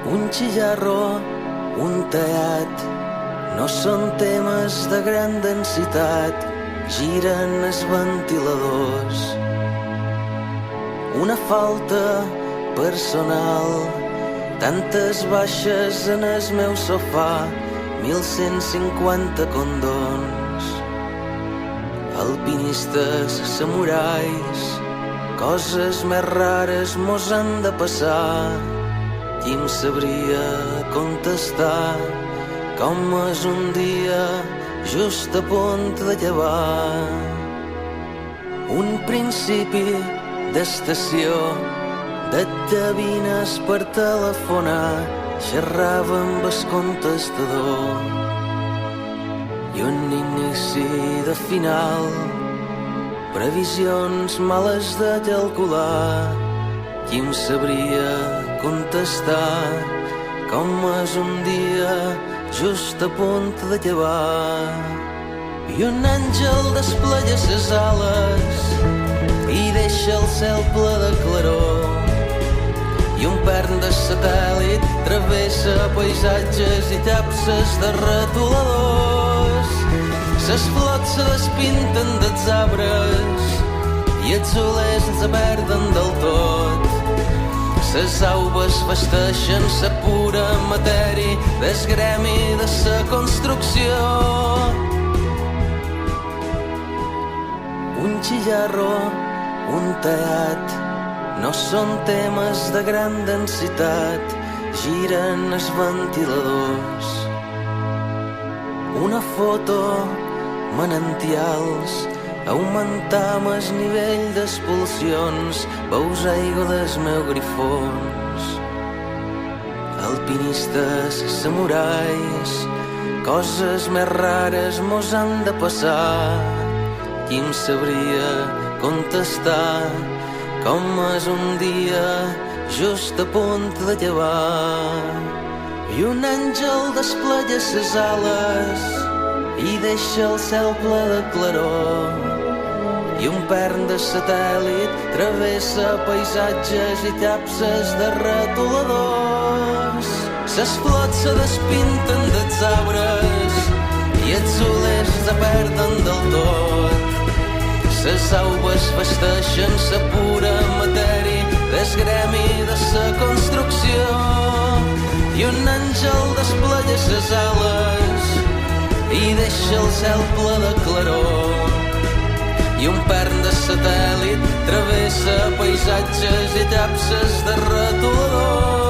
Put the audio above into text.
Un xillarro, un tallat, no són temes de gran densitat, giren els ventiladors. Una falta personal, tantes baixes en el meu sofà, 1.150 condons. Alpinistes, samurais, coses més rares mos han de passar. Qui em sabria contestar com és un dia just a punt de llevar? Un principi d'estació, de llavines per telefonar, xerrava amb el contestador. I un inici de final, previsions males de calcular. Qui em sabria contestar com és un dia just a punt de llevar? I un àngel desplega ses ales i deixa el cel ple de claror. I un pern de satèl·lit travessa paisatges i capses de retoladors. Ses flots se despinten dels arbres i els olers els perden del tot. Ses auves vesteixen sa pura matèria del gremi de sa construcció. Un xillarro, un tallat, no són temes de gran densitat, giren els ventiladors. Una foto, manantials, augmentam el nivell d'expulsions, veus aigua dels meus grifons. Alpinistes, samurais, coses més rares mos han de passar. Qui em sabria contestar com és un dia just a punt de llevar? I un àngel desplega ses ales i deixa el cel ple de claror. I un pern de satèl·lit travessa paisatges i capses de retoladors. Ses flots se despinten dels arbres i els olers se perden del tot. Ses auves vesteixen sa pura matèria del gremi de sa construcció. I un àngel desplega ses ales i deixa el cel ple de claror. I un pern de satèl·lit travessa paisatges i capses de retolador.